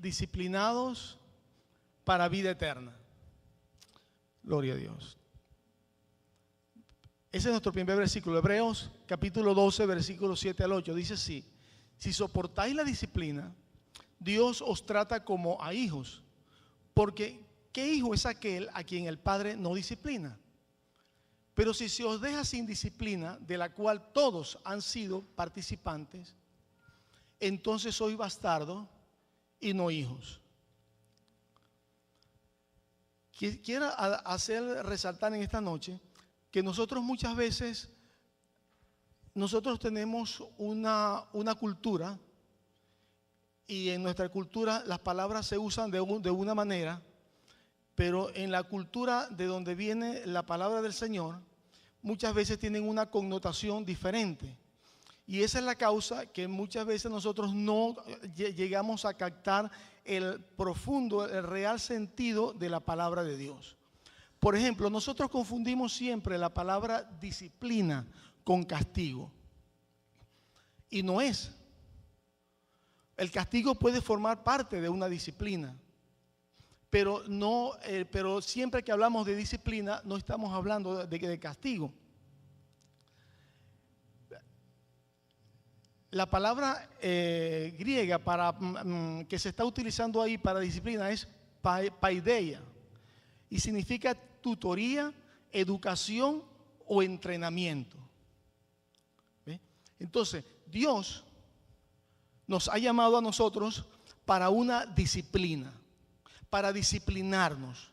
disciplinados para vida eterna. Gloria a Dios. Ese es nuestro primer versículo. Hebreos capítulo 12, versículos 7 al 8. Dice así: si soportáis la disciplina, Dios os trata como a hijos. Porque ¿qué hijo es aquel a quien el Padre no disciplina? Pero si se os deja sin disciplina, de la cual todos han sido participantes, entonces sois bastardos y no hijos. Quiero hacer resaltar en esta noche que nosotros muchas veces, nosotros tenemos una cultura, y en nuestra cultura las palabras se usan de una manera, pero en la cultura de donde viene la palabra del Señor, muchas veces tienen una connotación diferente. Y esa es la causa que muchas veces nosotros no llegamos a captar el profundo, el real sentido de la palabra de Dios. Por ejemplo, nosotros confundimos siempre la palabra disciplina con castigo. Y no es. El castigo puede formar parte de una disciplina, pero siempre que hablamos de disciplina no estamos hablando de castigo. La palabra griega que se está utilizando ahí para disciplina es paideia, y significa tutoría, educación o entrenamiento. ¿Ve? Entonces, Dios nos ha llamado a nosotros para una disciplina, para disciplinarnos,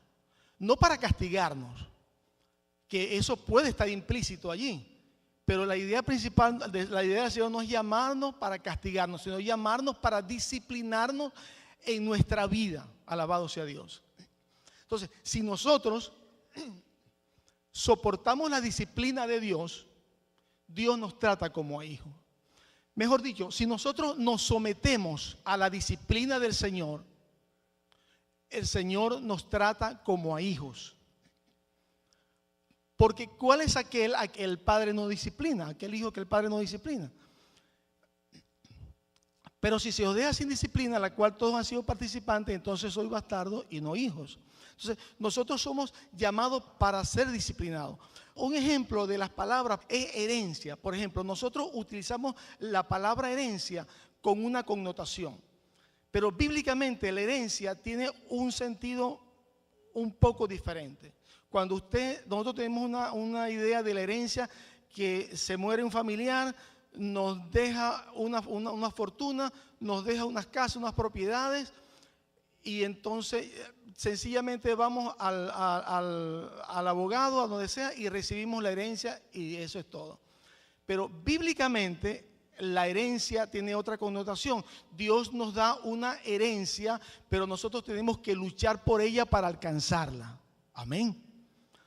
no para castigarnos, que eso puede estar implícito allí. Pero la idea principal, la idea del Señor no es llamarnos para castigarnos, sino llamarnos para disciplinarnos en nuestra vida. Alabado sea Dios. Entonces, si nosotros soportamos la disciplina de Dios, Dios nos trata como a hijos. Mejor dicho, si nosotros nos sometemos a la disciplina del Señor, el Señor nos trata como a hijos. Porque ¿cuál es aquel a que el padre no disciplina? Aquel hijo que el padre no disciplina. Pero si se os deja sin disciplina, la cual todos han sido participantes, entonces sois bastardos y no hijos. Entonces, nosotros somos llamados para ser disciplinados. Un ejemplo de las palabras es herencia. Por ejemplo, nosotros utilizamos la palabra herencia con una connotación. Pero bíblicamente la herencia tiene un sentido un poco diferente. Cuando nosotros tenemos una idea de la herencia, que se muere un familiar, nos deja una fortuna, nos deja unas casas, unas propiedades, y entonces sencillamente vamos al abogado, a donde sea, y recibimos la herencia, y eso es todo. Pero bíblicamente la herencia tiene otra connotación. Dios nos da una herencia, pero nosotros tenemos que luchar por ella para alcanzarla. Amén.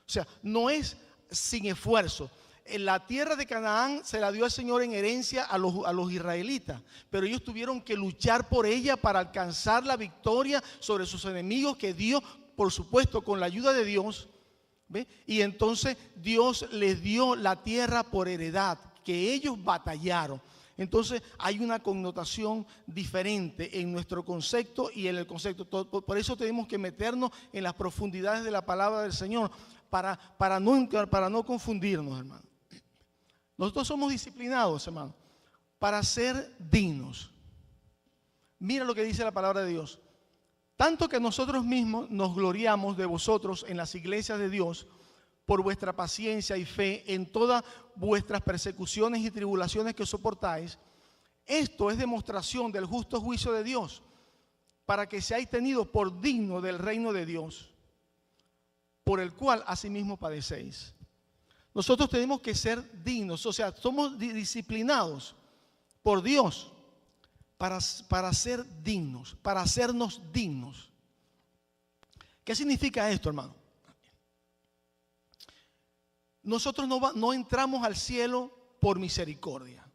O sea, no es sin esfuerzo. En la tierra de Canaán se la dio el Señor en herencia a los israelitas, pero ellos tuvieron que luchar por ella para alcanzar la victoria sobre sus enemigos, que Dios, por supuesto, con la ayuda de Dios, ¿ve? Y entonces Dios les dio la tierra por heredad, que ellos batallaron. Entonces hay una connotación diferente en nuestro concepto y en el concepto. Por eso tenemos que meternos en las profundidades de la palabra del Señor, para no confundirnos, hermano. Nosotros somos disciplinados, hermano, para ser dignos. Mira lo que dice la palabra de Dios. Tanto que nosotros mismos nos gloriamos de vosotros en las iglesias de Dios por vuestra paciencia y fe en todas vuestras persecuciones y tribulaciones que soportáis. Esto es demostración del justo juicio de Dios, para que seáis tenidos por digno del reino de Dios, por el cual asimismo padecéis. Nosotros tenemos que ser dignos, o sea, somos disciplinados por Dios para ser dignos, para hacernos dignos. ¿Qué significa esto, hermano? Nosotros no entramos al cielo por misericordia.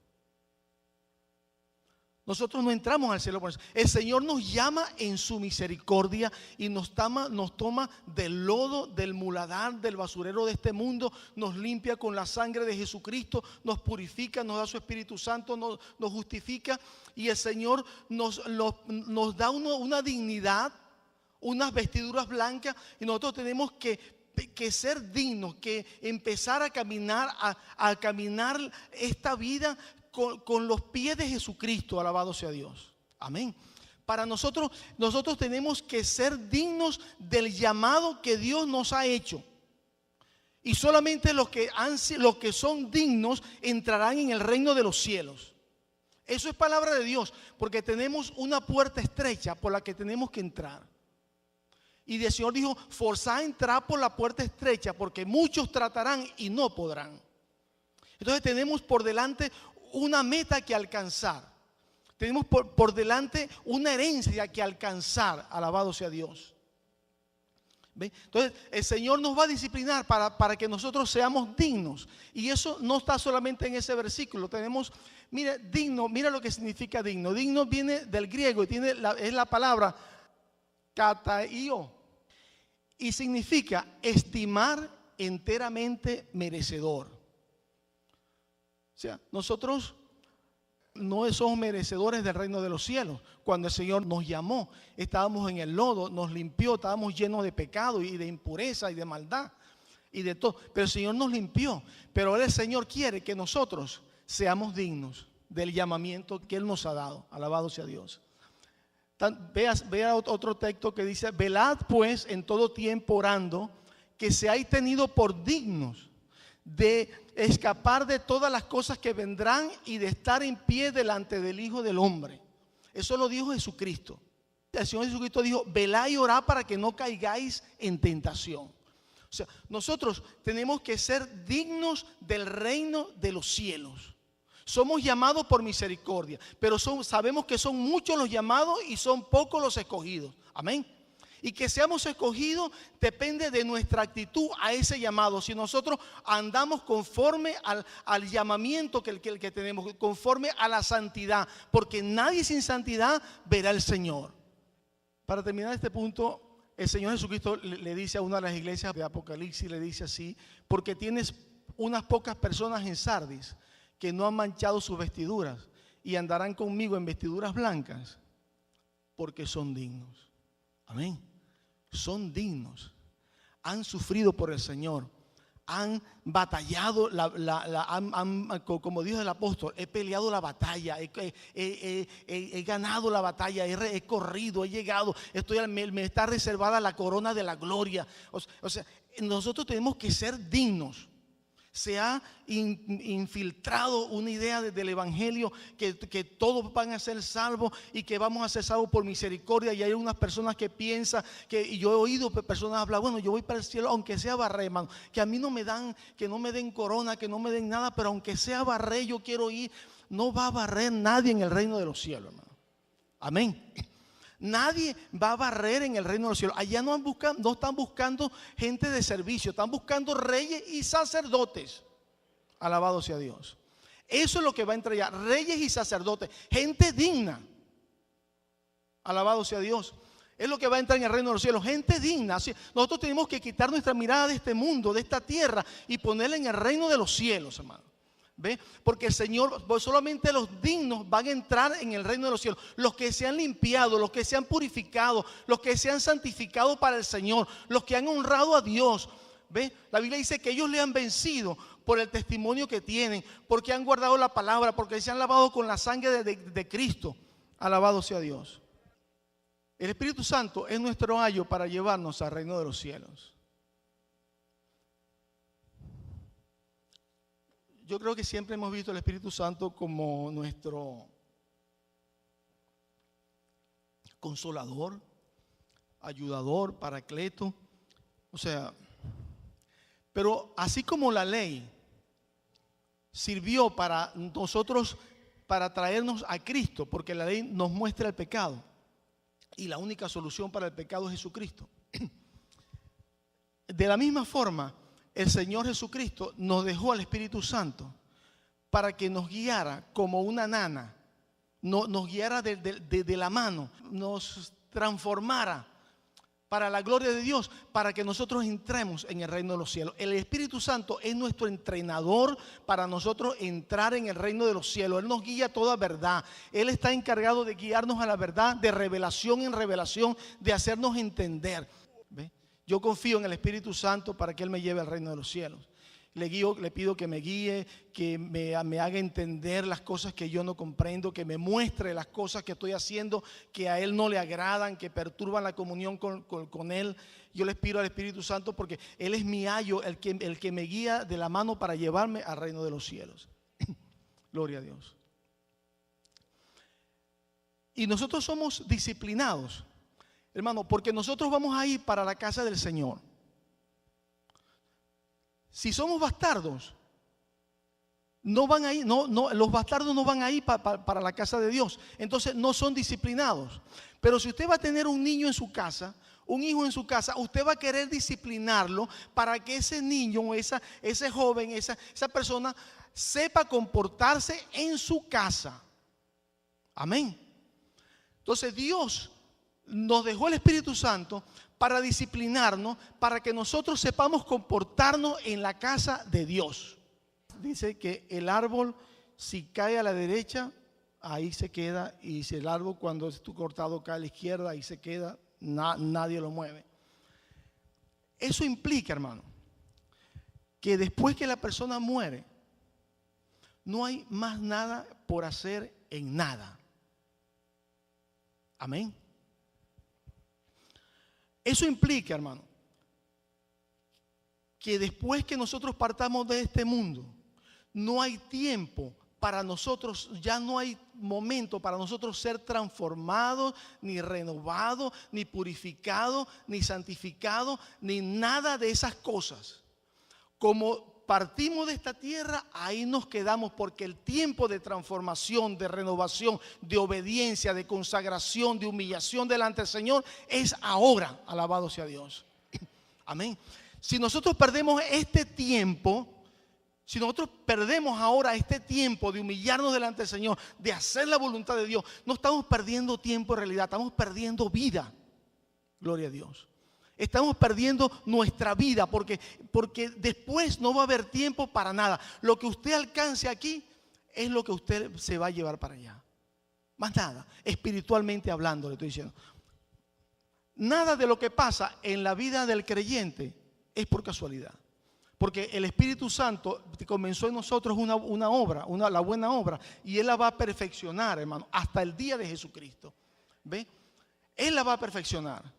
Nosotros no entramos al cielo por eso. El Señor nos llama en su misericordia y nos toma del lodo, del muladar, del basurero de este mundo, nos limpia con la sangre de Jesucristo, nos purifica, nos da su Espíritu Santo, nos justifica, y el Señor nos da una dignidad, unas vestiduras blancas, y nosotros tenemos que ser dignos, que empezar a caminar esta vida con los pies de Jesucristo. Alabado sea Dios. Amén. Para nosotros tenemos que ser dignos del llamado que Dios nos ha hecho. Y solamente los que son dignos entrarán en el reino de los cielos. Eso es palabra de Dios, porque tenemos una puerta estrecha por la que tenemos que entrar. Y el Señor dijo: forzad a entrar por la puerta estrecha, porque muchos tratarán y no podrán. Entonces tenemos por delante una meta que alcanzar. Tenemos por delante una herencia que alcanzar. Alabado sea Dios. ¿Ve? Entonces el Señor nos va a disciplinar para que nosotros seamos dignos. Y eso no está solamente en ese versículo. Tenemos, mira, digno, mira lo que significa digno. Digno viene del griego y es la palabra kataio. Y significa estimar enteramente merecedor. O sea, nosotros no somos merecedores del reino de los cielos. Cuando el Señor nos llamó, estábamos en el lodo, nos limpió, estábamos llenos de pecado y de impureza y de maldad y de todo. Pero el Señor nos limpió. Pero ahora el Señor quiere que nosotros seamos dignos del llamamiento que Él nos ha dado. Alabado sea Dios. Vea otro texto que dice: velad pues en todo tiempo orando, que seáis tenidos por dignos de escapar de todas las cosas que vendrán y de estar en pie delante del Hijo del Hombre. Eso lo dijo Jesucristo. El Señor Jesucristo dijo: velad y orad para que no caigáis en tentación. O sea, nosotros tenemos que ser dignos del reino de los cielos. Somos llamados por misericordia, pero sabemos que son muchos los llamados y son pocos los escogidos. Amén. Y que seamos escogidos depende de nuestra actitud a ese llamado. Si nosotros andamos conforme al llamamiento que tenemos, conforme a la santidad, porque nadie sin santidad verá al Señor. Para terminar este punto, el Señor Jesucristo le dice a una de las iglesias de Apocalipsis, le dice así: porque tienes unas pocas personas en Sardis que no han manchado sus vestiduras y andarán conmigo en vestiduras blancas, porque son dignos. Amén. Son dignos. Han sufrido por el Señor. Han batallado, como dijo el apóstol: he peleado la batalla, he ganado la batalla, he corrido, he llegado, me está reservada la corona de la gloria. O sea, nosotros tenemos que ser dignos. Se ha infiltrado una idea del evangelio que todos van a ser salvos y que vamos a ser salvos por misericordia. Y hay unas personas que piensan y yo he oído personas hablar: bueno, yo voy para el cielo aunque sea barré, hermano, que a mí no me dan, que no me den corona, que no me den nada, pero aunque sea barré yo quiero ir. No va a barrer nadie en el reino de los cielos, hermano. Amén. Nadie va a barrer en el reino de los cielos. Allá no están buscando gente de servicio, están buscando reyes y sacerdotes. Alabado sea Dios. Eso es lo que va a entrar allá: reyes y sacerdotes, gente digna. Alabado sea Dios. Es lo que va a entrar en el reino de los cielos, gente digna. Nosotros tenemos que quitar nuestra mirada de este mundo, de esta tierra, y ponerla en el reino de los cielos, hermano. ¿Ve? Porque el Señor, solamente los dignos van a entrar en el reino de los cielos. Los que se han limpiado, los que se han purificado, los que se han santificado para el Señor, los que han honrado a Dios. ¿Ve? La Biblia dice que ellos le han vencido por el testimonio que tienen, porque han guardado la palabra, porque se han lavado con la sangre de Cristo. Alabado sea Dios. El Espíritu Santo es nuestro ayo para llevarnos al reino de los cielos. Yo creo que siempre hemos visto al Espíritu Santo como nuestro consolador, ayudador, paracleto. O sea, pero así como la ley sirvió para nosotros, para traernos a Cristo, porque la ley nos muestra el pecado y la única solución para el pecado es Jesucristo. De la misma forma, el Señor Jesucristo nos dejó al Espíritu Santo para que nos guiara como una nana nos guiara de la mano, nos transformara para la gloria de Dios, para que nosotros entremos en el reino de los cielos. El Espíritu Santo es nuestro entrenador para nosotros entrar en el reino de los cielos. Él nos guía a toda verdad. Él está encargado de guiarnos a la verdad, de revelación en revelación, de hacernos entender. ¿Ve? Yo confío en el Espíritu Santo para que Él me lleve al reino de los cielos. Le pido que me guíe, que me haga entender las cosas que yo no comprendo, que me muestre las cosas que estoy haciendo que a Él no le agradan, que perturban la comunión con Él. Yo les pido al Espíritu Santo porque Él es mi ayo, el que me guía de la mano para llevarme al reino de los cielos. Gloria a Dios. Y nosotros somos disciplinados, hermano, porque nosotros vamos a ir para la casa del Señor. Si somos bastardos, no van a ir, los bastardos no van a ir para la casa de Dios. Entonces no son disciplinados. Pero si usted va a tener un niño en su casa, un hijo en su casa, usted va a querer disciplinarlo para que ese niño, ese joven, esa persona sepa comportarse en su casa. Amén. Entonces Dios nos dejó el Espíritu Santo para disciplinarnos, para que nosotros sepamos comportarnos en la casa de Dios. Dice que el árbol, si cae a la derecha, ahí se queda, y si el árbol cuando es cortado cae a la izquierda, ahí se queda, nadie lo mueve. Eso implica, hermano, que después que la persona muere, no hay más nada por hacer en nada. Amén. Eso implica, hermano, que después que nosotros partamos de este mundo, no hay tiempo para nosotros, ya no hay momento para nosotros ser transformados, ni renovados, ni purificados, ni santificados, ni nada de esas cosas. Como partimos de esta tierra, ahí nos quedamos, porque el tiempo de transformación, de renovación, de obediencia, de consagración, de humillación delante del Señor es ahora. Alabado sea Dios. Amén. Si nosotros perdemos este tiempo, si nosotros perdemos ahora este tiempo de humillarnos delante del Señor, de hacer la voluntad de Dios, no estamos perdiendo tiempo en realidad, estamos perdiendo vida. Gloria a Dios. Estamos perdiendo nuestra vida porque después no va a haber tiempo para nada. Lo que usted alcance aquí es lo que usted se va a llevar para allá. Más nada, espiritualmente hablando, le estoy diciendo. Nada de lo que pasa en la vida del creyente es por casualidad. Porque el Espíritu Santo comenzó en nosotros una obra, la buena obra, y Él la va a perfeccionar, hermano, hasta el día de Jesucristo. ¿Ve? Él la va a perfeccionar.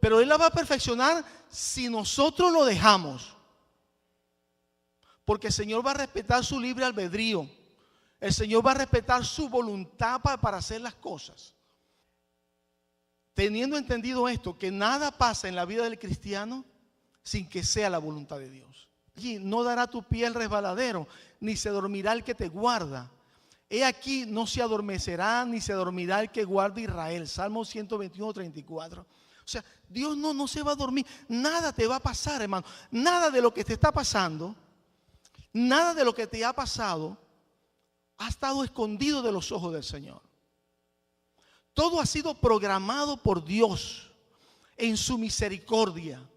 Pero Él la va a perfeccionar si nosotros lo dejamos. Porque el Señor va a respetar su libre albedrío. El Señor va a respetar su voluntad para hacer las cosas. Teniendo entendido esto, que nada pasa en la vida del cristiano sin que sea la voluntad de Dios. Allí no dará tu pie el resbaladero, ni se dormirá el que te guarda. He aquí, no se adormecerá, ni se dormirá el que guarda Israel. Salmo 121, 34. O sea, Dios no se va a dormir. Nada te va a pasar, hermano. Nada de lo que te está pasando, nada de lo que te ha pasado, ha estado escondido de los ojos del Señor. Todo ha sido programado por Dios en su misericordia,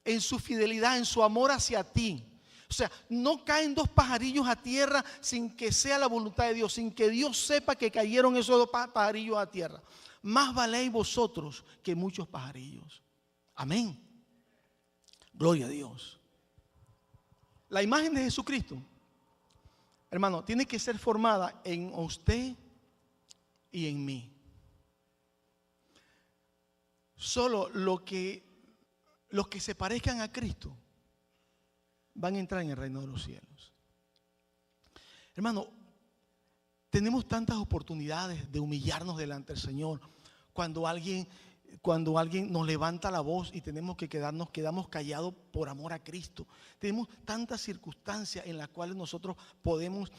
en su fidelidad, en su amor hacia ti. O sea, no caen dos pajarillos a tierra sin que sea la voluntad de Dios, sin que Dios sepa que cayeron esos dos pajarillos a tierra. Más valéis vosotros que muchos pajarillos. Amén. Gloria a Dios. La imagen de Jesucristo, hermano, tiene que ser formada en usted y en mí. Solo los que se parezcan a Cristo van a entrar en el reino de los cielos. Hermano, tenemos tantas oportunidades de humillarnos delante del Señor. Cuando alguien nos levanta la voz y tenemos que quedamos callados por amor a Cristo. Tenemos tantas circunstancias en las cuales nosotros podemos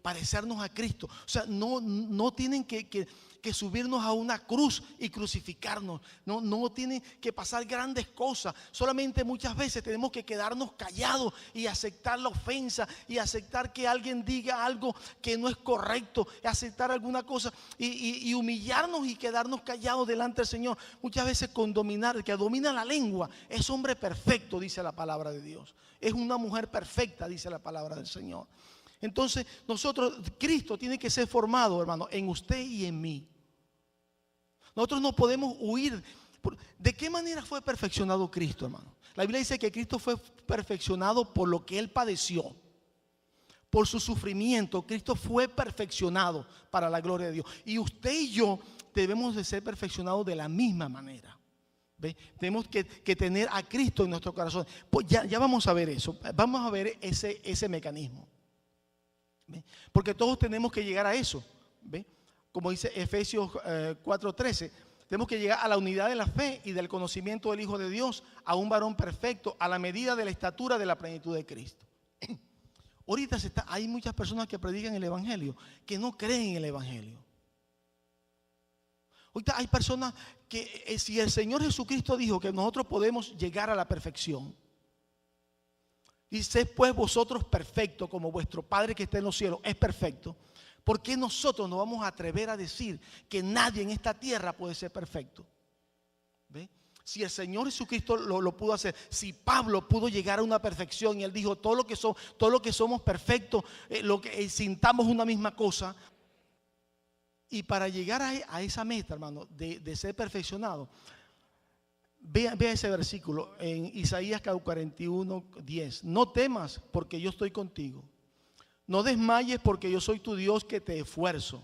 parecernos a Cristo. O sea, no tienen que que subirnos a una cruz y crucificarnos. No tienen que pasar grandes cosas. Solamente muchas veces tenemos que quedarnos callados y aceptar la ofensa y aceptar que alguien diga algo que no es correcto, aceptar alguna cosa y humillarnos y quedarnos callados delante del Señor. Muchas veces con dominar, el que domina la lengua es hombre perfecto, dice la palabra de Dios. Es una mujer perfecta, dice la palabra del Señor. Entonces Cristo tiene que ser formado, hermano, en usted y en mí. Nosotros no podemos huir. ¿De qué manera fue perfeccionado Cristo, hermano? La Biblia dice que Cristo fue perfeccionado por lo que Él padeció. Por su sufrimiento, Cristo fue perfeccionado para la gloria de Dios. Y usted y yo debemos de ser perfeccionados de la misma manera. ¿Ve? Tenemos que tener a Cristo en nuestro corazón. Pues ya vamos a ver eso. Vamos a ver ese mecanismo. ¿Ve? Porque todos tenemos que llegar a eso. ¿Ve? Como dice Efesios 4:13, tenemos que llegar a la unidad de la fe y del conocimiento del Hijo de Dios, a un varón perfecto, a la medida de la estatura de la plenitud de Cristo. Ahorita hay muchas personas que predican el Evangelio, que no creen en el Evangelio. Ahorita hay personas que si el Señor Jesucristo dijo que nosotros podemos llegar a la perfección, dice pues vosotros perfectos como vuestro Padre que está en los cielos es perfecto, ¿por qué nosotros nos vamos a atrever a decir que nadie en esta tierra puede ser perfecto? ¿Ve? Si el Señor Jesucristo lo pudo hacer, si Pablo pudo llegar a una perfección y él dijo todo lo que somos perfectos, sintamos una misma cosa. Y para llegar a esa meta, hermano, de ser perfeccionado, vea ese versículo en Isaías 41:10. No temas porque yo estoy contigo. No desmayes porque yo soy tu Dios que te esfuerzo.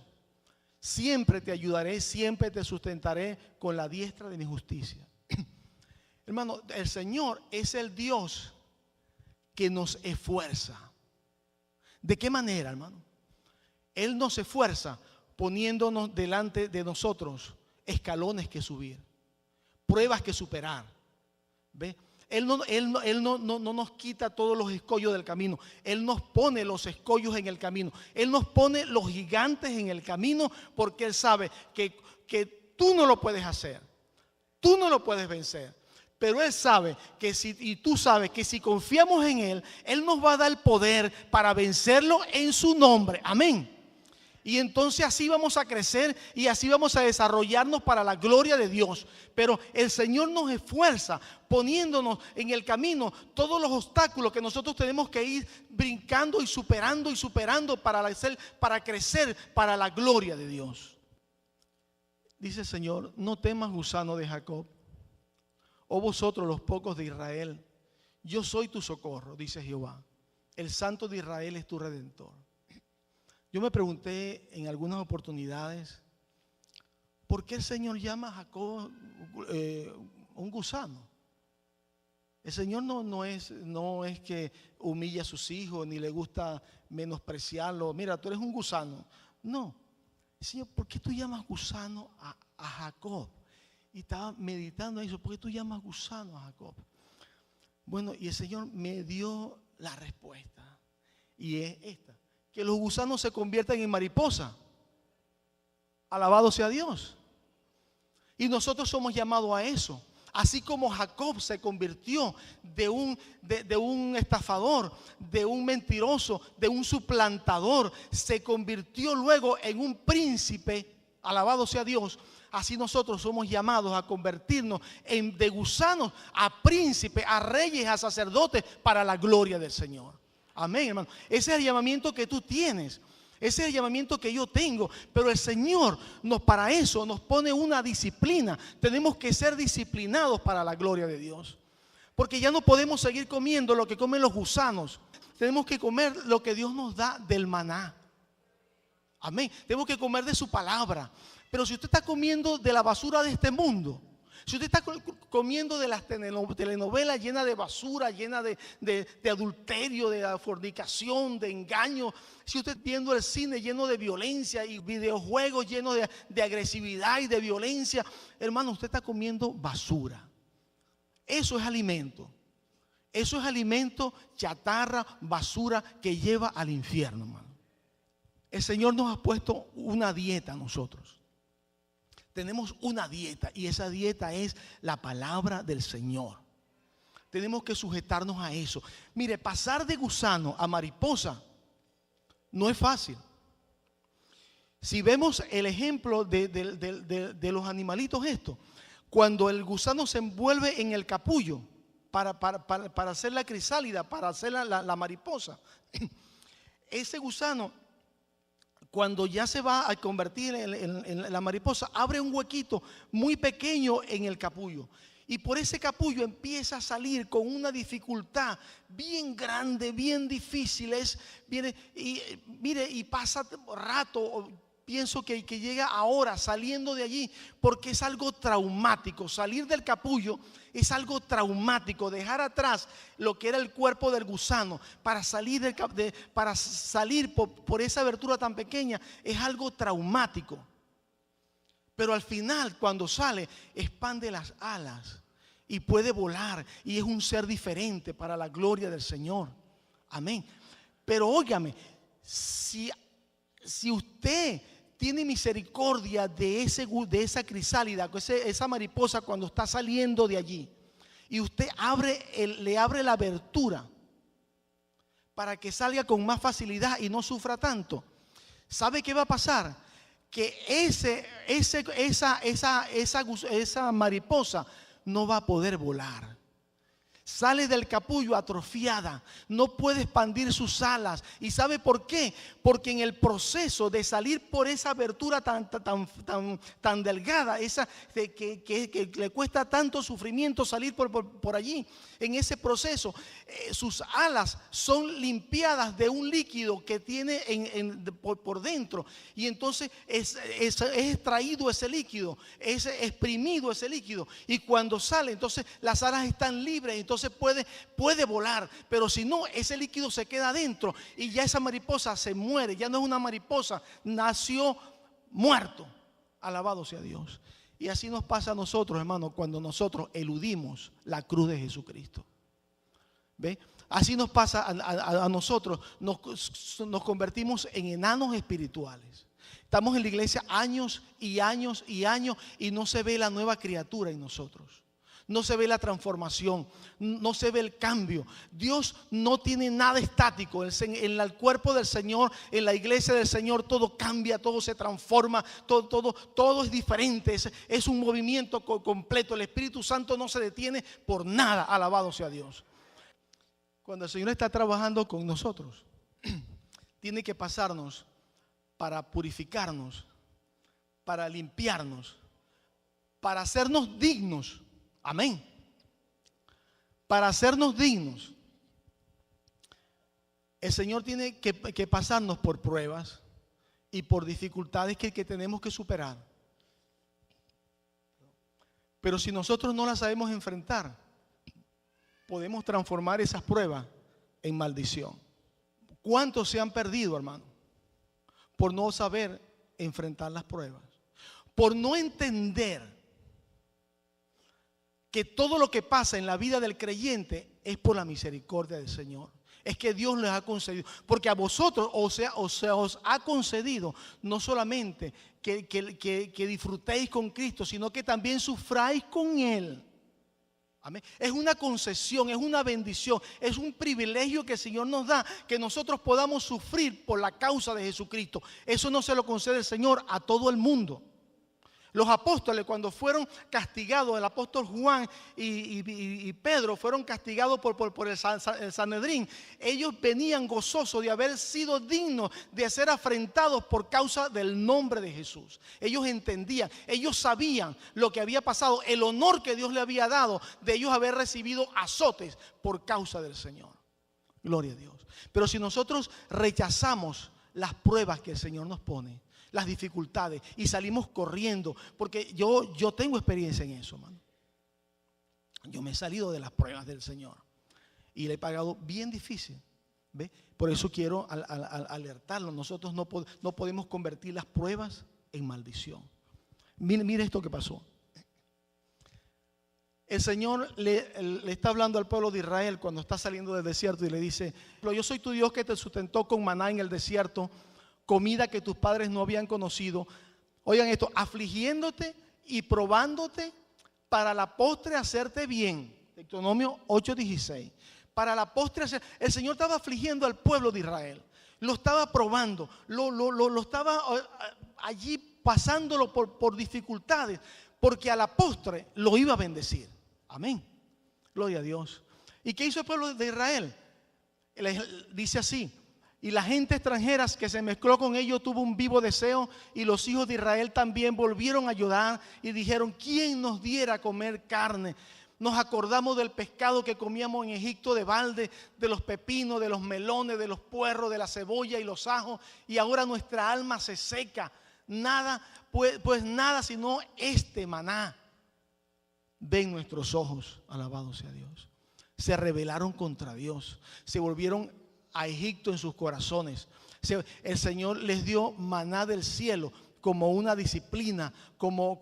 Siempre te ayudaré, siempre te sustentaré con la diestra de mi justicia. Hermano, el Señor es el Dios que nos esfuerza. ¿De qué manera, hermano? Él nos esfuerza poniéndonos delante de nosotros escalones que subir, pruebas que superar. ¿Ve? Él no nos quita todos los escollos del camino. Él nos pone los escollos en el camino. Él nos pone los gigantes en el camino porque Él sabe que tú no lo puedes hacer. Tú no lo puedes vencer. Pero Él sabe y tú sabes que si confiamos en Él, Él nos va a dar el poder para vencerlo en su nombre. Amén. Y entonces así vamos a crecer y así vamos a desarrollarnos para la gloria de Dios. Pero el Señor nos esfuerza poniéndonos en el camino todos los obstáculos que nosotros tenemos que ir brincando y superando para crecer para la gloria de Dios. Dice el Señor, no temas, gusano de Jacob, oh vosotros los pocos de Israel, yo soy tu socorro, dice Jehová. El Santo de Israel es tu Redentor. Yo me pregunté en algunas oportunidades, ¿por qué el Señor llama a Jacob un gusano? El Señor no es que humilla a sus hijos, ni le gusta menospreciarlo. Mira, tú eres un gusano. No. Señor, ¿por qué tú llamas gusano a Jacob? Y estaba meditando eso, ¿por qué tú llamas gusano a Jacob? Bueno, y el Señor me dio la respuesta. Y es esta. Que los gusanos se conviertan en mariposa. Alabado sea Dios. Y nosotros somos llamados a eso. Así como Jacob se convirtió de un estafador, de un mentiroso, de un suplantador, se convirtió luego en un príncipe, alabado sea Dios. Así nosotros somos llamados a convertirnos de gusanos a príncipes, a reyes, a sacerdotes para la gloria del Señor. Amén, hermano. Ese es el llamamiento que tú tienes. Ese es el llamamiento que yo tengo. Pero el Señor para eso nos pone una disciplina. Tenemos que ser disciplinados para la gloria de Dios. Porque ya no podemos seguir comiendo lo que comen los gusanos. Tenemos que comer lo que Dios nos da del maná. Amén. Tenemos que comer de su palabra. Pero si usted está comiendo de la basura de este mundo, si usted está comiendo de las telenovelas llenas de basura, llenas de adulterio, de fornicación, de engaño, si usted está viendo el cine lleno de violencia y videojuegos llenos de agresividad y de violencia, hermano, usted está comiendo basura. Eso es alimento. Eso es alimento, chatarra, basura que lleva al infierno, hermano. El Señor nos ha puesto una dieta a nosotros. Tenemos una dieta y esa dieta es la palabra del Señor. Tenemos que sujetarnos a eso. Mire, pasar de gusano a mariposa no es fácil. Si vemos el ejemplo de los animalitos estos, cuando el gusano se envuelve en el capullo para hacer la crisálida, para hacer la mariposa, ese gusano, cuando ya se va a convertir en la mariposa, abre un huequito muy pequeño en el capullo. Y por ese capullo empieza a salir con una dificultad bien grande, bien difícil. Y pasa rato, pienso que llega ahora saliendo de allí, porque es algo traumático. Salir del capullo es algo traumático. Dejar atrás lo que era el cuerpo del gusano para salir, por esa abertura tan pequeña es algo traumático. Pero al final, cuando sale, expande las alas y puede volar y es un ser diferente para la gloria del Señor. Amén. Pero óigame, si usted tiene misericordia de esa crisálida, esa mariposa cuando está saliendo de allí, y usted le abre la abertura para que salga con más facilidad y no sufra tanto, ¿sabe qué va a pasar? Que esa mariposa no va a poder volar. Sale del capullo atrofiada, no puede expandir sus alas. ¿Y sabe por qué? Porque en el proceso de salir por esa abertura tan delgada, esa que le cuesta tanto sufrimiento salir por allí, en ese proceso, sus alas son limpiadas de un líquido que tiene por dentro. Y entonces es extraído ese líquido, es exprimido ese líquido. Y cuando sale, entonces las alas están libres. Entonces puede volar, pero si no, ese líquido se queda adentro y ya esa mariposa se muere. Ya no es una mariposa, nació muerto. Alabado sea Dios. Y así nos pasa a nosotros, hermanos, cuando nosotros eludimos la cruz de Jesucristo. ¿Ve? Así nos pasa a nosotros. Nos convertimos en enanos espirituales. Estamos en la iglesia años y años y años y no se ve la nueva criatura en nosotros. No se ve la transformación, no se ve el cambio. Dios no tiene nada estático. En el cuerpo del Señor, en la iglesia del Señor, todo cambia, todo se transforma, todo es diferente. Es un movimiento completo. El Espíritu Santo no se detiene por nada. Alabado sea Dios. Cuando el Señor está trabajando con nosotros, tiene que pasarnos para purificarnos, para limpiarnos, para hacernos dignos. Amén. Para hacernos dignos, el Señor tiene que pasarnos por pruebas y por dificultades que tenemos que superar. Pero si nosotros no las sabemos enfrentar, podemos transformar esas pruebas en maldición. ¿Cuántos se han perdido, hermano? Por no saber enfrentar las pruebas, por no entender que todo lo que pasa en la vida del creyente es por la misericordia del Señor. Es que Dios les ha concedido. Porque a vosotros se os ha concedido no solamente que disfrutéis con Cristo, sino que también sufráis con Él. Amén. Es una concesión, es una bendición, es un privilegio que el Señor nos da, que nosotros podamos sufrir por la causa de Jesucristo. Eso no se lo concede el Señor a todo el mundo. Los apóstoles, cuando fueron castigados, el apóstol Juan y Pedro fueron castigados por el Sanedrín, ellos venían gozosos de haber sido dignos de ser afrentados por causa del nombre de Jesús. Ellos entendían, ellos sabían lo que había pasado, el honor que Dios le había dado de ellos haber recibido azotes por causa del Señor. Gloria a Dios. Pero si nosotros rechazamos las pruebas que el Señor nos pone, las dificultades, y salimos corriendo, porque yo tengo experiencia en eso, hermano. Yo me he salido de las pruebas del Señor y le he pagado bien difícil. ¿Ve? Por eso quiero alertarlo. Nosotros no podemos convertir las pruebas en maldición. Mire esto que pasó. El Señor le está hablando al pueblo de Israel cuando está saliendo del desierto y le dice: yo soy tu Dios que te sustentó con maná en el desierto, comida que tus padres no habían conocido. Oigan esto: afligiéndote y probándote para la postre hacerte bien. Deuteronomio 8:16. Para la postre, el Señor estaba afligiendo al pueblo de Israel. Lo estaba probando, lo estaba allí pasándolo por dificultades, porque a la postre lo iba a bendecir. Amén. Gloria a Dios. ¿Y qué hizo el pueblo de Israel? Dice así: y la gente extranjera que se mezcló con ellos tuvo un vivo deseo, y los hijos de Israel también volvieron a llorar y dijeron: ¿quién nos diera a comer carne? Nos acordamos del pescado que comíamos en Egipto de balde, de los pepinos, de los melones, de los puerros, de la cebolla y los ajos, y ahora nuestra alma se seca. Nada, pues nada sino este maná. Ven nuestros ojos, alabado sea Dios. Se rebelaron contra Dios, se volvieron a Egipto en sus corazones. El Señor les dio maná del cielo como una disciplina, como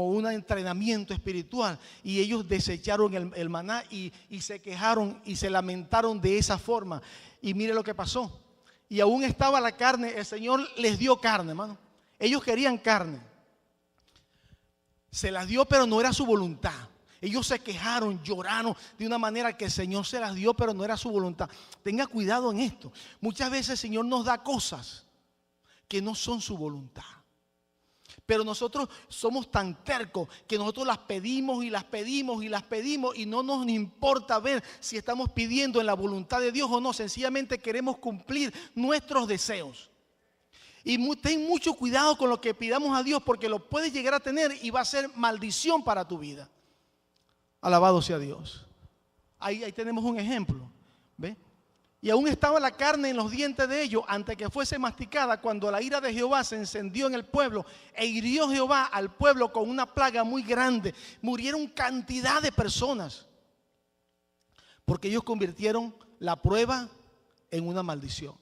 un entrenamiento espiritual, y ellos desecharon el maná y se quejaron y se lamentaron de esa forma. Y mire lo que pasó. Y aún estaba la carne, el Señor les dio carne, hermano. Ellos querían carne, se las dio, pero no era su voluntad. Ellos se quejaron, lloraron de una manera que el Señor se las dio, pero no era su voluntad. Tenga cuidado en esto. Muchas veces el Señor nos da cosas que no son su voluntad, pero nosotros somos tan tercos que nosotros las pedimos y las pedimos y las pedimos, y no nos importa ver si estamos pidiendo en la voluntad de Dios o no. Sencillamente queremos cumplir nuestros deseos. Y ten mucho cuidado con lo que pidamos a Dios, porque lo puedes llegar a tener y va a ser maldición para tu vida. Alabado sea Dios. Ahí tenemos un ejemplo. ¿Ve? Y aún estaba la carne en los dientes de ellos antes que fuese masticada, cuando la ira de Jehová se encendió en el pueblo, e hirió Jehová al pueblo con una plaga muy grande. Murieron cantidad de personas, porque ellos convirtieron la prueba en una maldición.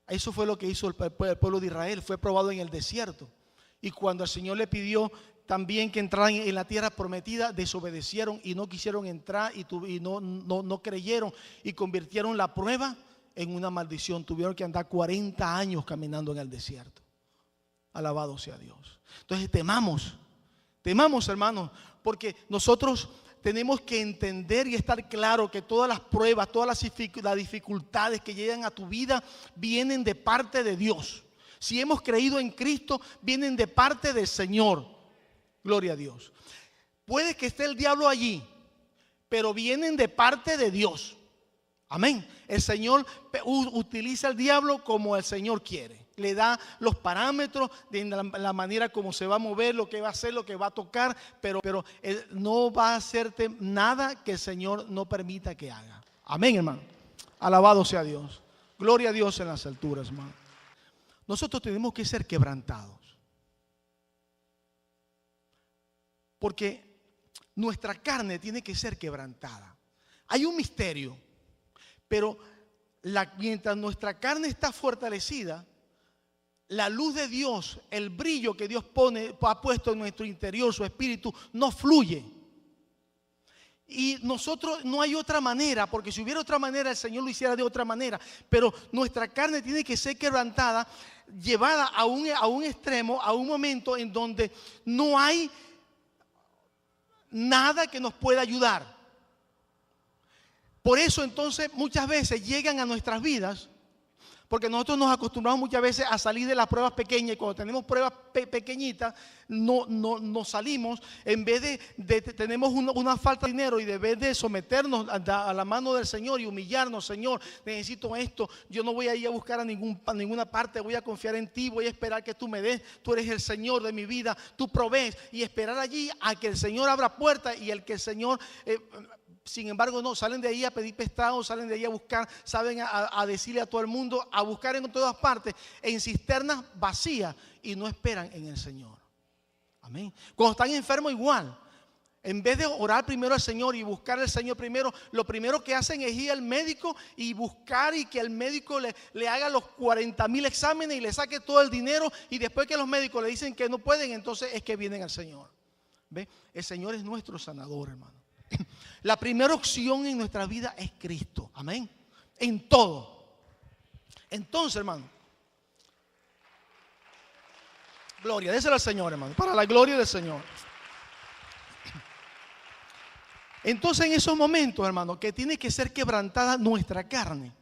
Eso fue lo que hizo el pueblo de Israel. Fue probado en el desierto, y cuando el Señor le pidió también que entraran en la tierra prometida, desobedecieron y no quisieron entrar, y no creyeron, y convirtieron la prueba en una maldición. Tuvieron que andar 40 años caminando en el desierto. Alabado sea Dios. Entonces temamos, hermanos, porque nosotros tenemos que entender y estar claro que todas las pruebas, todas las dificultades que llegan a tu vida vienen de parte de Dios. Si hemos creído en Cristo, vienen de parte del Señor. Gloria a Dios. Puede que esté el diablo allí, pero vienen de parte de Dios. Amén. El Señor utiliza al diablo como el Señor quiere. Le da los parámetros de la manera como se va a mover, lo que va a hacer, lo que va a tocar, pero Él no va a hacerte nada que el Señor no permita que haga. Amén, hermano. Alabado sea Dios. Gloria a Dios en las alturas, hermano. Nosotros tenemos que ser quebrantados, porque nuestra carne tiene que ser quebrantada. Hay un misterio, pero mientras nuestra carne está fortalecida, la luz de Dios, el brillo que Dios ha puesto en nuestro interior, su espíritu, no fluye. Y nosotros, no hay otra manera, porque si hubiera otra manera, el Señor lo hiciera de otra manera. Pero nuestra carne tiene que ser quebrantada, llevada a un extremo, a un momento en donde no hay nada que nos pueda ayudar. Por eso entonces muchas veces llegan a nuestras vidas, porque nosotros nos acostumbramos muchas veces a salir de las pruebas pequeñas, y cuando tenemos pruebas pequeñitas no salimos. En vez de tenemos una falta de dinero, y de vez de someternos a la mano del Señor y humillarnos: Señor, necesito esto, yo no voy a ir a buscar a ninguna parte, voy a confiar en ti, voy a esperar que tú me des, tú eres el Señor de mi vida, tú provees, y esperar allí a que el Señor abra puertas, y el que el Señor... sin embargo, no, salen de ahí a pedir prestado, salen de ahí a buscar, saben a decirle a todo el mundo, a buscar en todas partes, en cisternas vacías, y no esperan en el Señor. Amén. Cuando están enfermos igual, en vez de orar primero al Señor y buscar al Señor primero, lo primero que hacen es ir al médico y buscar, y que el médico le haga los 40,000 exámenes y le saque todo el dinero, y después que los médicos le dicen que no pueden, entonces es que vienen al Señor. ¿Ve? El Señor es nuestro sanador, hermano. La primera opción en nuestra vida es Cristo. Amén. En todo. Entonces, hermano, Gloria, déselo al Señor, hermano, para la gloria del Señor. Entonces, en esos momentos, hermano, que tiene que ser quebrantada nuestra carne,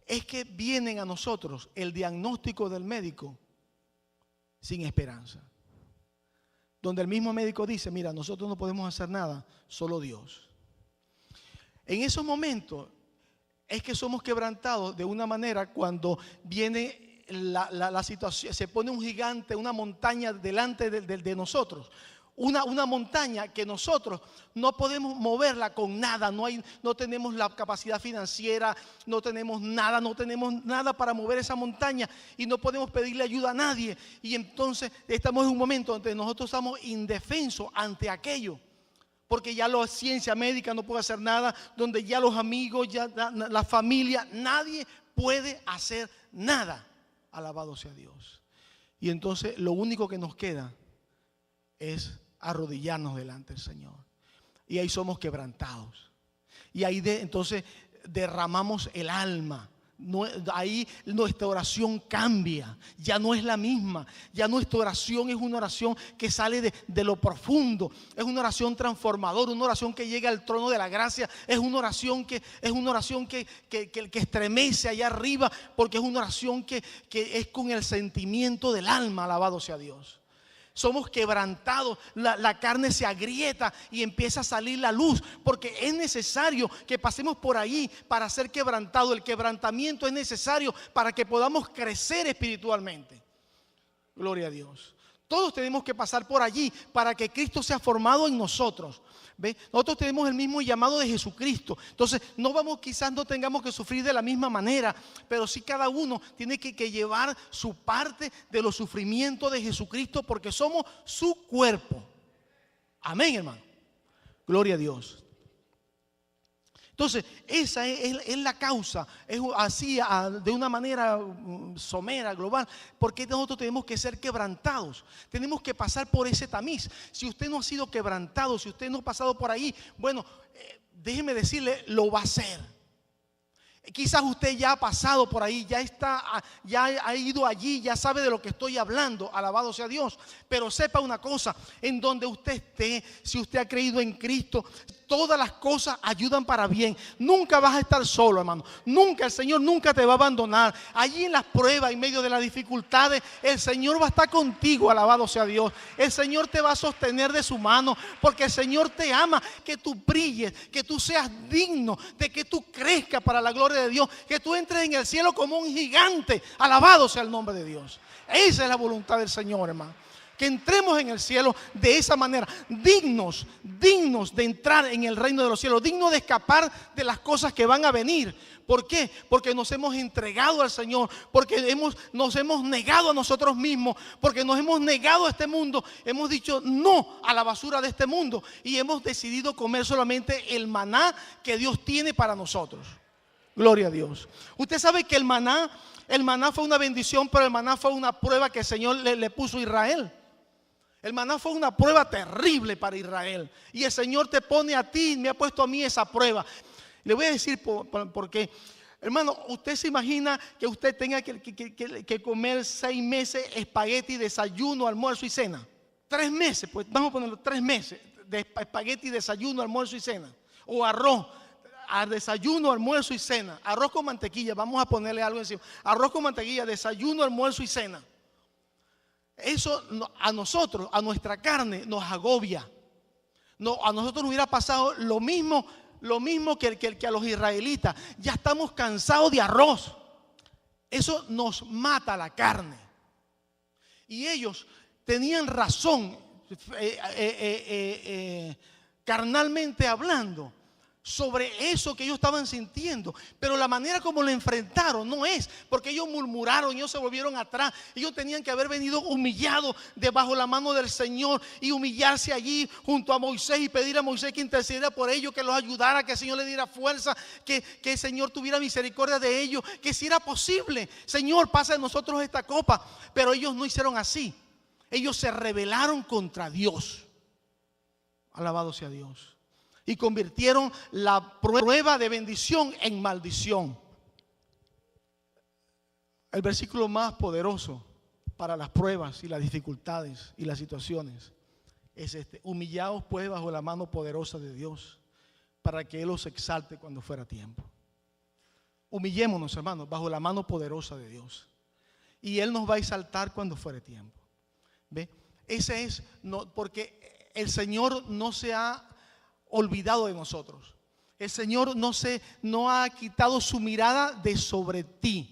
es que vienen a nosotros el diagnóstico del médico sin esperanza. Donde el mismo médico dice, mira, nosotros no podemos hacer nada, solo Dios. En esos momentos es que somos quebrantados de una manera cuando viene la situación, se pone un gigante, una montaña delante de nosotros. Una montaña que nosotros no podemos moverla con nada, no tenemos la capacidad financiera, no tenemos nada para mover esa montaña y no podemos pedirle ayuda a nadie. Y entonces estamos en un momento donde nosotros estamos indefensos ante aquello, porque ya la ciencia médica no puede hacer nada, donde ya los amigos, ya la familia, nadie puede hacer nada. Alabado sea Dios. Y entonces lo único que nos queda es arrodillarnos delante del Señor. Y ahí somos quebrantados. Y ahí entonces derramamos el alma. Ahí nuestra oración cambia. Ya no es la misma. Ya nuestra oración es una oración que sale de lo profundo. Es una oración transformadora. Una oración que llega al trono de la gracia. Es una oración que estremece allá arriba. Porque es una oración que es con el sentimiento del alma. Alabado sea Dios. Somos quebrantados, la carne se agrieta y empieza a salir la luz, porque es necesario que pasemos por ahí para ser quebrantados. El quebrantamiento es necesario para que podamos crecer espiritualmente. Gloria a Dios. Todos tenemos que pasar por allí para que Cristo sea formado en nosotros. ¿Ve? Nosotros tenemos el mismo llamado de Jesucristo. Entonces quizás no tengamos que sufrir de la misma manera, pero sí cada uno tiene que llevar su parte de los sufrimientos de Jesucristo, porque somos su cuerpo. Amén, hermano. Gloria a Dios. Entonces, esa es la causa, es así de una manera somera, global, porque nosotros tenemos que ser quebrantados, tenemos que pasar por ese tamiz. Si usted no ha sido quebrantado, si usted no ha pasado por ahí, bueno, déjeme decirle, lo va a hacer. Quizás usted ya ha pasado por ahí, ya ha ido allí, ya sabe de lo que estoy hablando, alabado sea Dios. Pero sepa una cosa, en donde usted esté, si usted ha creído en Cristo, todas las cosas ayudan para bien. Nunca vas a estar solo, hermano. Nunca, el Señor nunca te va a abandonar. Allí en las pruebas, en medio de las dificultades, el Señor va a estar contigo, alabado sea Dios. El Señor te va a sostener de su mano, porque el Señor te ama, que tú brilles, que tú seas digno, de que tú crezcas para la gloria de Dios, que tú entres en el cielo como un gigante. Alabado sea el nombre de Dios. Esa es la voluntad del Señor, hermano. Que entremos en el cielo de esa manera, dignos de entrar en el reino de los cielos, dignos de escapar de las cosas que van a venir. ¿Por qué? Porque nos hemos entregado al Señor, porque nos hemos negado a nosotros mismos, porque nos hemos negado a este mundo, hemos dicho no a la basura de este mundo y hemos decidido comer solamente el maná que Dios tiene para nosotros. Gloria a Dios. Usted sabe que el maná fue una bendición, pero el maná fue una prueba que el Señor le puso a Israel. El maná fue una prueba terrible para Israel. Y el Señor te pone a ti, me ha puesto a mí esa prueba. Le voy a decir por qué. Hermano, usted se imagina que usted tenga que comer 6 meses espagueti, desayuno, almuerzo y cena. 3 meses, pues vamos a ponerlo 3 meses de espagueti, desayuno, almuerzo y cena. O arroz, a desayuno, almuerzo y cena. Arroz con mantequilla, vamos a ponerle algo encima. Arroz con mantequilla, desayuno, almuerzo y cena. Eso a nosotros, a nuestra carne nos agobia. A nosotros nos hubiera pasado lo mismo que a los israelitas. Ya estamos cansados de arroz. Eso nos mata la carne. Y ellos tenían razón, carnalmente hablando, sobre eso que ellos estaban sintiendo, pero la manera como lo enfrentaron no es, porque ellos murmuraron, ellos se volvieron atrás. Ellos tenían que haber venido humillados debajo la mano del Señor y humillarse allí junto a Moisés y pedir a Moisés que intercediera por ellos, que los ayudara, que el Señor les diera fuerza, que el Señor tuviera misericordia de ellos, que si era posible, Señor, pasa de nosotros esta copa. Pero ellos no hicieron así. Ellos se rebelaron contra Dios. Alabado sea Dios. Y convirtieron la prueba de bendición en maldición. El versículo más poderoso para las pruebas y las dificultades y las situaciones es este: humillaos pues bajo la mano poderosa de Dios, para que Él os exalte cuando fuera tiempo. Humillémonos, hermanos, bajo la mano poderosa de Dios, y Él nos va a exaltar cuando fuere tiempo. ¿Ve? Ese es, no, porque el Señor no se ha olvidado de nosotros. El Señor no ha quitado su mirada de sobre ti.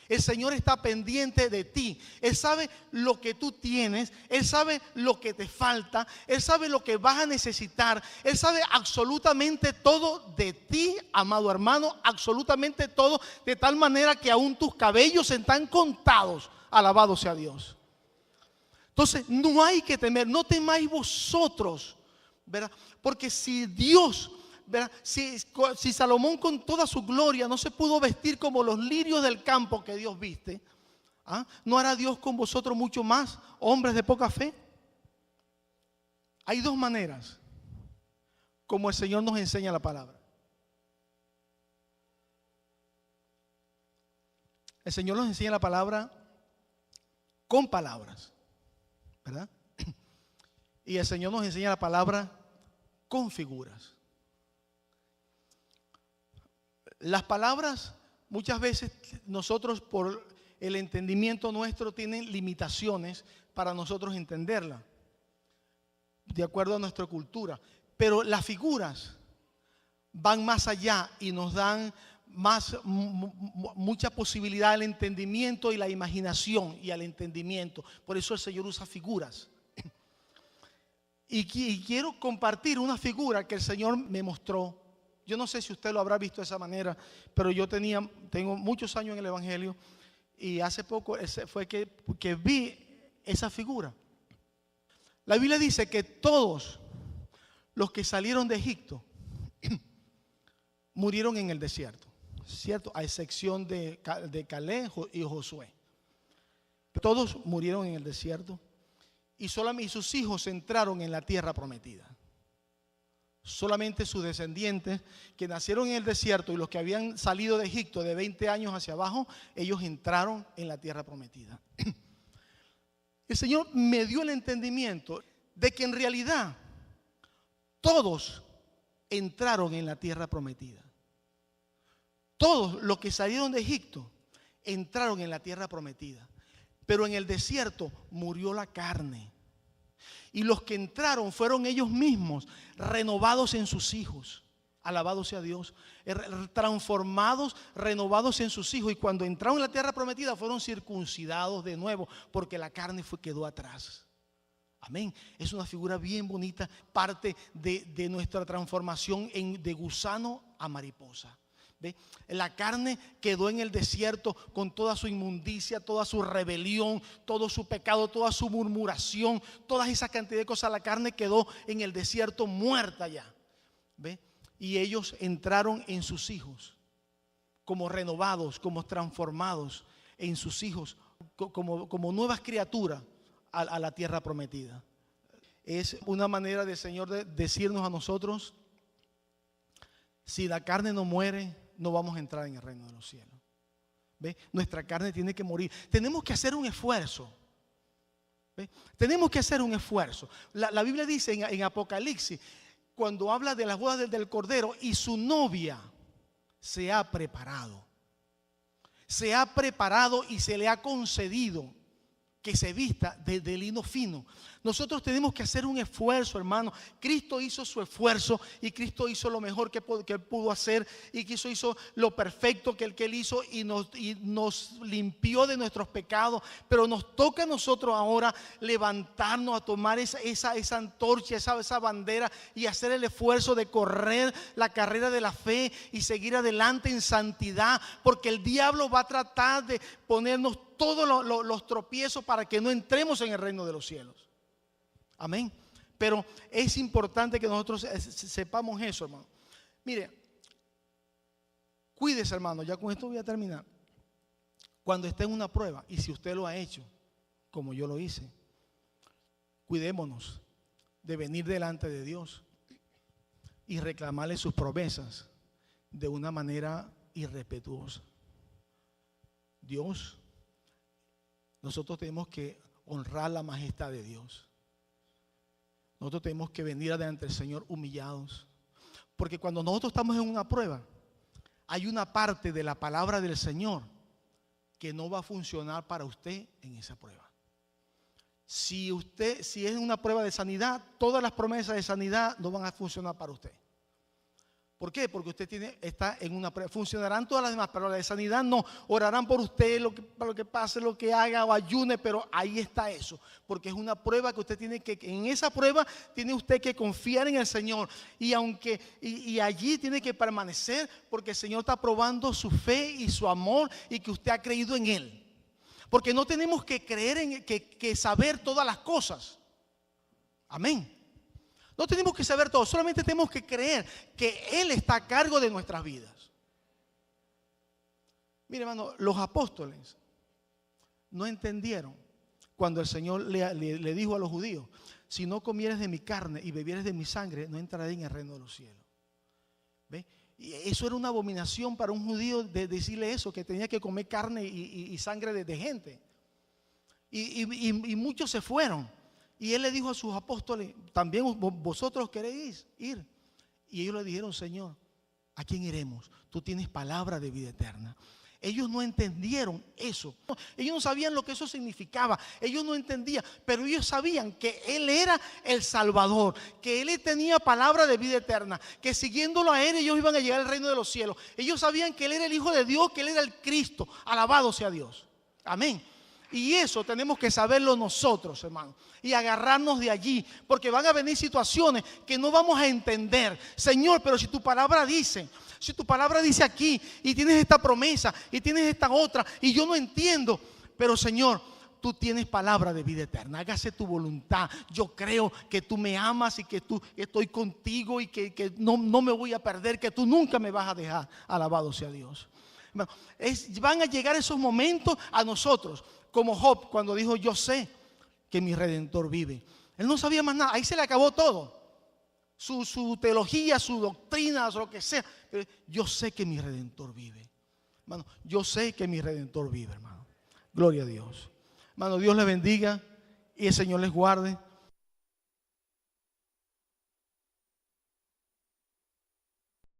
El Señor está pendiente de ti. Él sabe lo que tú tienes. Él sabe lo que te falta. Él sabe lo que vas a necesitar. Él sabe absolutamente todo de ti, amado hermano. Absolutamente todo, de tal manera que aún tus cabellos están contados. Alabado sea Dios. Entonces no hay que temer. No temáis vosotros, ¿verdad? Porque si Dios... Si Salomón con toda su gloria no se pudo vestir como los lirios del campo que Dios viste, ¿no hará Dios con vosotros mucho más, hombres de poca fe? Hay dos maneras como el Señor nos enseña la palabra. El Señor nos enseña la palabra con palabras, ¿verdad? Y el Señor nos enseña la palabra con figuras. Las palabras, muchas veces nosotros, por el entendimiento nuestro, tienen limitaciones para nosotros entenderla, de acuerdo a nuestra cultura. Pero las figuras van más allá y nos dan mucha posibilidad al entendimiento y la imaginación y al entendimiento. Por eso el Señor usa figuras. Y quiero compartir una figura que el Señor me mostró. Yo no sé si usted lo habrá visto de esa manera, pero yo tengo muchos años en el Evangelio, y hace poco fue que vi esa figura. La Biblia dice que todos los que salieron de Egipto murieron en el desierto, ¿cierto? A excepción de Caleb y Josué. Todos murieron en el desierto, y solamente sus hijos entraron en la tierra prometida. Solamente sus descendientes que nacieron en el desierto y los que habían salido de Egipto de 20 años hacia abajo, ellos entraron en la tierra prometida. El Señor me dio el entendimiento de que en realidad todos entraron en la tierra prometida. Todos los que salieron de Egipto entraron en la tierra prometida, pero en el desierto murió la carne. Y los que entraron fueron ellos mismos, renovados en sus hijos. Alabado sea Dios. Transformados, renovados en sus hijos. Y cuando entraron en la tierra prometida fueron circuncidados de nuevo, porque la carne quedó atrás. Amén. Es una figura bien bonita, parte de nuestra transformación de gusano a mariposa. ¿Ve? La carne quedó en el desierto con toda su inmundicia, toda su rebelión, todo su pecado, toda su murmuración, toda esa cantidad de cosas. La carne quedó en el desierto muerta ya. ¿Ve? Y ellos entraron en sus hijos como renovados, como transformados en sus hijos, como nuevas criaturas a la tierra prometida. Es una manera del Señor de decirnos a nosotros: si la carne no muere, no vamos a entrar en el reino de los cielos. ¿Ve? Nuestra carne tiene que morir. Tenemos que hacer un esfuerzo. ¿Ve? Tenemos que hacer un esfuerzo. La Biblia dice en Apocalipsis, cuando habla de las bodas del Cordero, y su novia se ha preparado. Se ha preparado y se le ha concedido que se vista de lino fino. Nosotros tenemos que hacer un esfuerzo, hermano. Cristo hizo su esfuerzo, y Cristo hizo lo mejor que pudo hacer, y Cristo hizo lo perfecto que Él hizo, y nos limpió de nuestros pecados. Pero nos toca a nosotros ahora levantarnos, a tomar esa antorcha, esa bandera, y hacer el esfuerzo de correr la carrera de la fe y seguir adelante en santidad, porque el diablo va a tratar de ponernos todos los tropiezos para que no entremos en el reino de los cielos. Amén. Pero es importante que nosotros sepamos eso, hermano. Mire, cuídese, hermano. Ya con esto voy a terminar. Cuando esté en una prueba, y si usted lo ha hecho como yo lo hice, cuidémonos de venir delante de Dios y reclamarle sus promesas de una manera irrespetuosa. Dios nosotros tenemos que honrar la majestad de Dios. Nosotros tenemos que venir delante del Señor humillados. Porque cuando nosotros estamos en una prueba, hay una parte de la palabra del Señor que no va a funcionar para usted en esa prueba. Si es una prueba de sanidad, todas las promesas de sanidad no van a funcionar para usted. ¿Por qué? Porque usted está en una prueba. Funcionarán todas las demás, pero la de sanidad no. Orarán por usted, para lo que pase, lo que haga o ayune, pero ahí está eso. Porque es una prueba que usted tiene que, en esa prueba tiene usted que confiar en el Señor. Y allí tiene que permanecer, porque el Señor está probando su fe y su amor y que usted ha creído en Él. Porque no tenemos que creer que saber todas las cosas. Amén. No tenemos que saber todo, solamente tenemos que creer que Él está a cargo de nuestras vidas. Mire, hermano, los apóstoles no entendieron cuando el Señor le dijo a los judíos: si no comieres de mi carne y bebieres de mi sangre, no entraré en el reino de los cielos. ¿Ve? Y eso era una abominación para un judío de decirle eso, que tenía que comer carne y sangre de gente. Y muchos se fueron. Y Él le dijo a sus apóstoles: también vosotros queréis ir. Y ellos le dijeron: Señor, ¿a quién iremos? Tú tienes palabra de vida eterna. Ellos no entendieron eso. Ellos no sabían lo que eso significaba. Ellos no entendían, pero ellos sabían que Él era el Salvador, que Él tenía palabra de vida eterna, que siguiéndolo a Él ellos iban a llegar al reino de los cielos. Ellos sabían que Él era el Hijo de Dios, que Él era el Cristo. Alabado sea Dios. Amén. Y eso tenemos que saberlo nosotros, hermano, y agarrarnos de allí, porque van a venir situaciones que no vamos a entender. Señor, pero si tu palabra dice aquí, y tienes esta promesa, y tienes esta otra, y yo no entiendo, pero Señor, tú tienes palabra de vida eterna, hágase tu voluntad. Yo creo que tú me amas y que tú estoy contigo y que no me voy a perder, que tú nunca me vas a dejar. Alabado sea Dios. Van a llegar esos momentos a nosotros, como Job cuando dijo: yo sé que mi Redentor vive. Él no sabía más nada, ahí se le acabó todo, su teología, su doctrina, lo que sea. Pero yo sé que mi Redentor vive, hermano. Yo sé que mi Redentor vive, hermano. Gloria a Dios. Hermano, Dios les bendiga y el Señor les guarde.